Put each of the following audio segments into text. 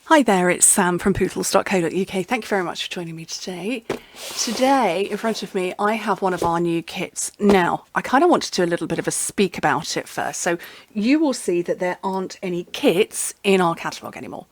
Hi there, it's Sam from Pootles.co.uk. Thank you very much for joining me today. Today, in front of me, I have one of our new kits. Now, I kind of want to do a little bit of a speak about it first. So you will see that there aren't any kits in our catalogue anymore.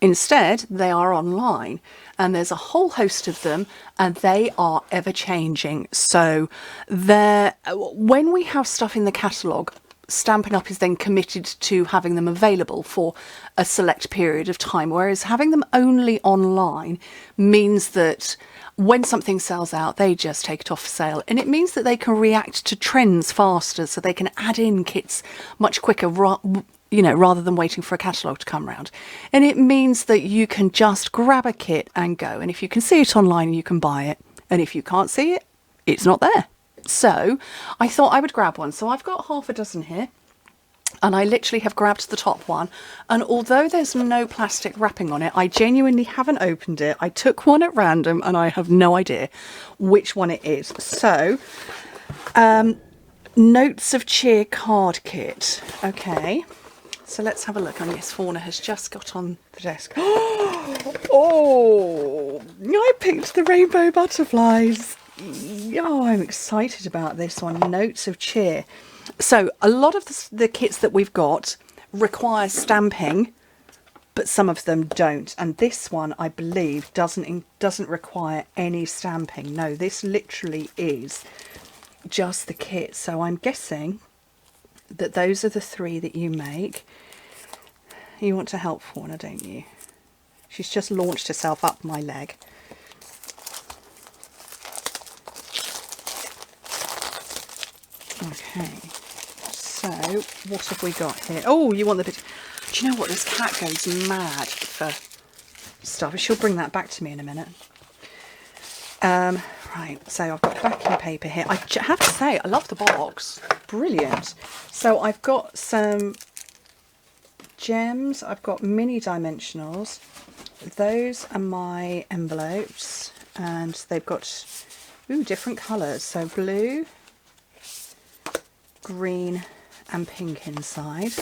Instead, they are online, and there's a whole host of them, and they are ever changing. So when we have stuff in the catalogue, Stampin' Up is then committed to having them available for a select period of time, whereas having them only online means that when something sells out, they just take it off sale, and it means that they can react to trends faster, so they can add in kits much quicker, rather than waiting for a catalogue to come round. And it means that you can just grab a kit and go, and if you can see it online, you can buy it, and if you can't see it, it's not there. So I thought I would grab one. So I've got half a dozen here, and I literally have grabbed the top one, and although there's no plastic wrapping on it, I genuinely haven't opened it. I took one at random and I have no idea which one it is. So Notes of Cheer card kit. Okay, so let's have a look. And yes, Fauna has just got on the desk. Oh, I picked the rainbow butterflies. Oh, I'm excited about this one. Notes of Cheer. So a lot of the kits that we've got require stamping, but some of them don't. And this one, I believe, doesn't require any stamping. No, this literally is just the kit. So I'm guessing that those are the three that you make. You want to help Fauna, don't you? She's just launched herself up my leg. Okay, so what have we got here? Oh, you want the bit... Do you know what? This cat goes mad for stuff. She'll bring that back to me in a minute. Right, so I've got backing paper here. I have to say, I love the box. Brilliant. So I've got some gems. I've got mini dimensionals. Those are my envelopes, and they've got different colours. So blue, green and pink inside.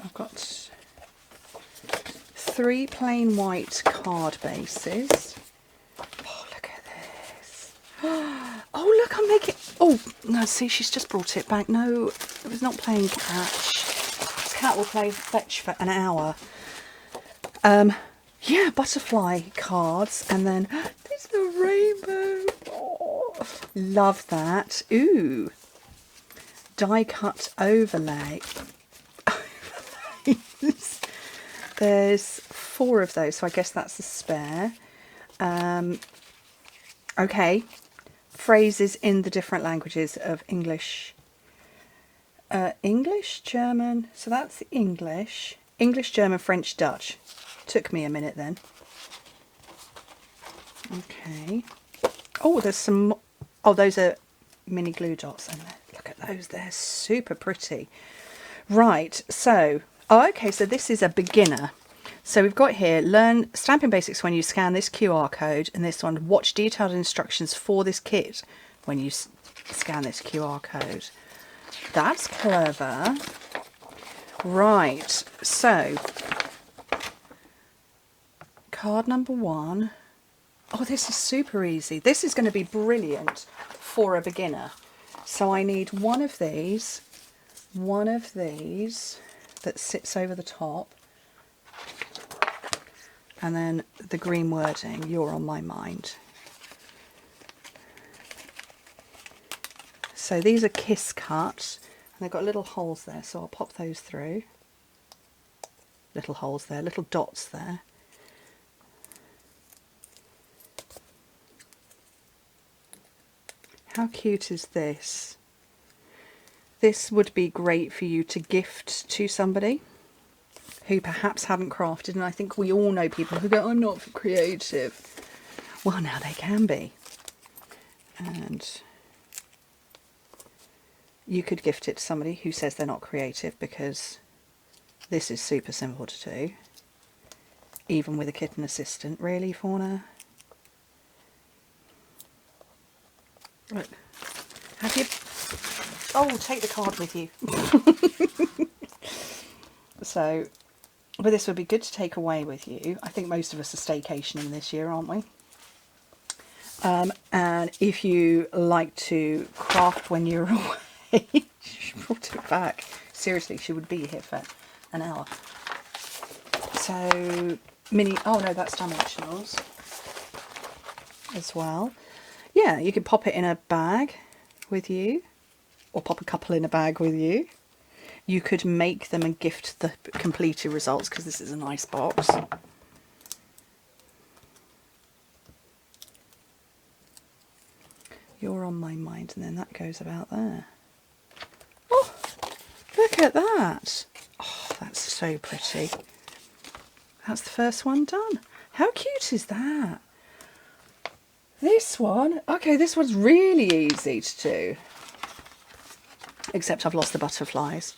I've got 3 plain white card bases. Oh, look at this. Oh, look, I'm making... Oh, no, see, she's just brought it back. No, it was not playing catch. This cat will play fetch for an hour. Yeah, butterfly cards, and then there's the rainbow. Oh, love that. Ooh, die cut overlay. There's 4 of those, so I guess that's a spare. Okay, phrases in the different languages of English. English, German, so that's the English, German, French, Dutch. Took me a minute then. Okay. Oh, there's some... Oh, those are mini glue dots. And look at those. They're super pretty. Right. So, okay. So this is a beginner. So we've got here, learn stamping basics when you scan this QR code. And this one, watch detailed instructions for this kit when you scan this QR code. That's clever. Right. So... Card number 1. Oh, this is super easy. This is going to be brilliant for a beginner. So I need one of these that sits over the top, and then the green wording, you're on my mind. So these are kiss cut, and they've got little holes there, so I'll pop those through. Little holes there, little dots there. How cute is this? This would be great for you to gift to somebody who perhaps haven't crafted, and I think we all know people who go, I'm not creative. Well, now they can be. And you could gift it to somebody who says they're not creative, because this is super simple to do, even with a kitten assistant. Really, Fauna? Look, have you... Oh, take the card with you. So, but this would be good to take away with you. I think most of us are staycationing this year, aren't we? And if you like to craft when you're away, she brought it back. Seriously, she would be here for an hour. So, mini, oh no, that's dimensionals as well. Yeah, you could pop it in a bag with you, or pop a couple in a bag with you. You could make them and gift the completed results, because this is a nice box. You're on my mind, and then that goes about there. Oh, look at that. Oh, that's so pretty. That's the first one done. How cute is that? This one, okay, this one's really easy to do. Except I've lost the butterflies.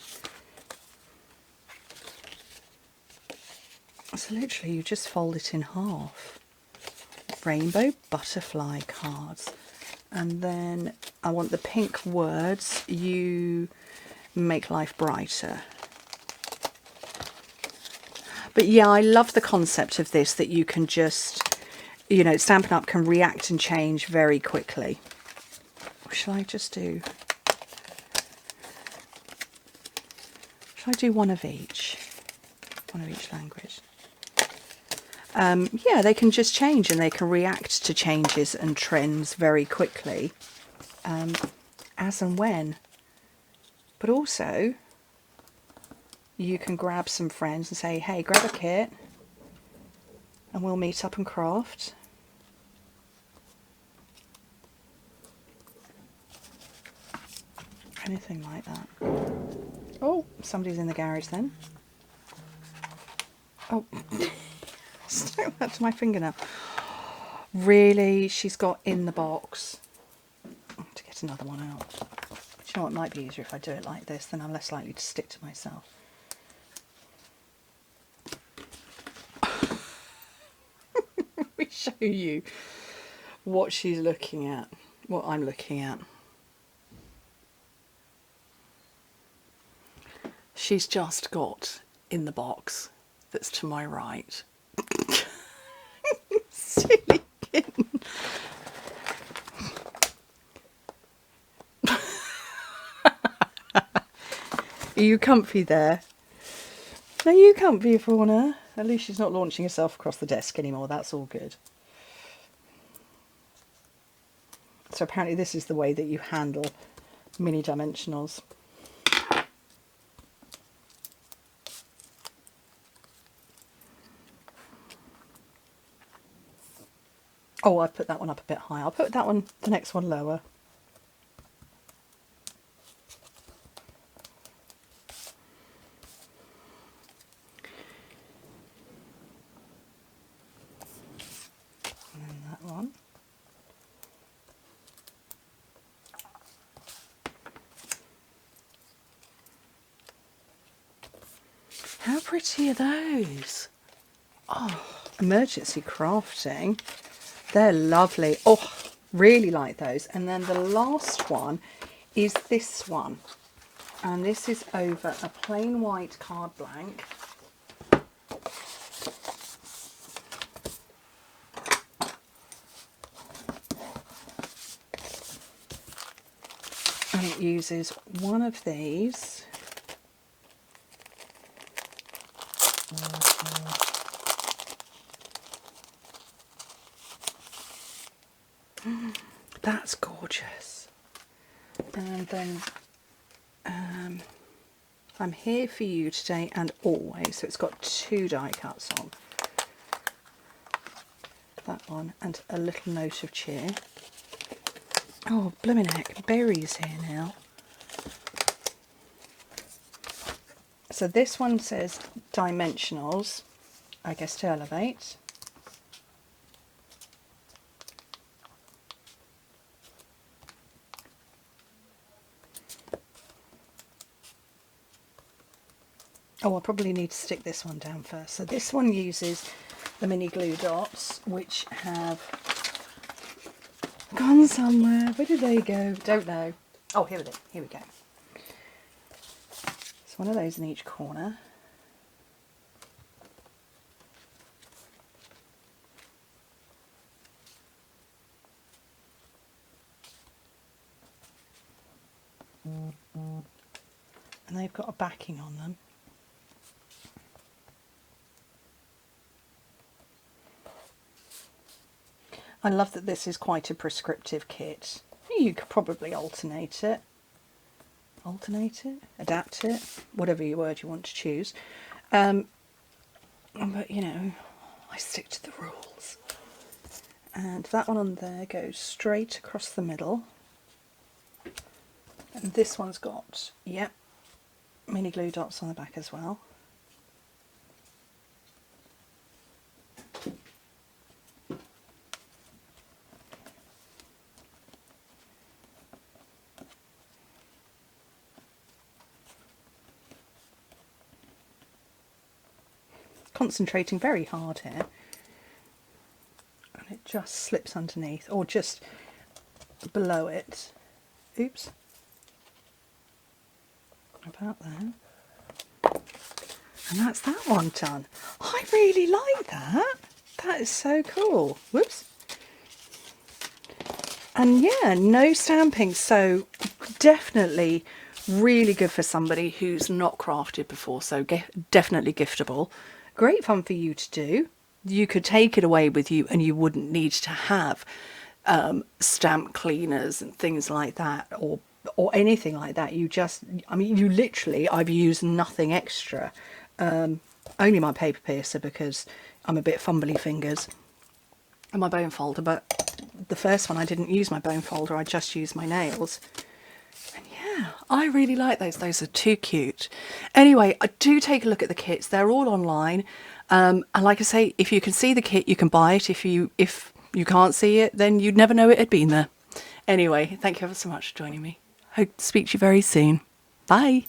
So literally you just fold it in half. Rainbow butterfly cards. And then I want the pink words, you make life brighter. But yeah, I love the concept of this, that you can just, you know, Stampin' Up! Can react and change very quickly. Or shall I just do... Shall I do one of each? One of each language. Yeah, they can just change, and they can react to changes and trends very quickly, as and when. But also, you can grab some friends and say, hey, grab a kit and we'll meet up and craft. Anything like that. Oh, somebody's in the garage then. Oh, stuck that to my finger now. Really? She's got in the box. I have to get another one out. Do you know what? It might be easier if I do it like this, then I'm less likely to stick to myself. Let me show you what she's looking at, what I'm looking at. She's just got in the box that's to my right. Silly kitten. Are you comfy there? Are you comfy, Fauna? At least she's not launching herself across the desk anymore. That's all good. So apparently this is the way that you handle mini dimensionals. Oh, I put that one up a bit high. I'll put that one, the next one, lower. And then that one. How pretty are those? Oh, emergency crafting. They're lovely. Oh, really like those. And then the last one is this one. And this is over a plain white card blank. And it uses one of these. That's gorgeous. And then I'm here for you today and always. So it's got 2 die cuts on. That one and a little note of cheer. Oh, blimmin' heck, Berry's here now. So this one says dimensionals, I guess to elevate. Oh, I probably need to stick this one down first. So this one uses the mini glue dots, which have gone somewhere. Where did they go? Don't know. Oh, here it is. Here we go. It's one of those in each corner. got a backing on them. I love that this is quite a prescriptive kit. You could probably alternate it, adapt it, whatever your word you want to choose. But you know, I stick to the rules. And that one on there goes straight across the middle. And this one's got, yep, mini glue dots on the back as well. Concentrating very hard here, and it just slips underneath, or just below it. Oops, about there. And that's that one done. I really like that. That is so cool. Whoops. And yeah, no stamping, so definitely really good for somebody who's not crafted before, so definitely giftable. Great fun for you to do. You could take it away with you and you wouldn't need to have stamp cleaners and things like that, or anything like that. You just, I mean, you literally, I've used nothing extra. Only my paper piercer because I'm a bit fumbly fingers, and my bone folder, but the first one I didn't use my bone folder, I just used my nails. Yeah, I really like those. Those are too cute. Anyway, I do take a look at the kits. They're all online. And like I say, if you can see the kit, you can buy it. If you can't see it, then you'd never know it had been there. Anyway, thank you ever so much for joining me. Hope to speak to you very soon. Bye.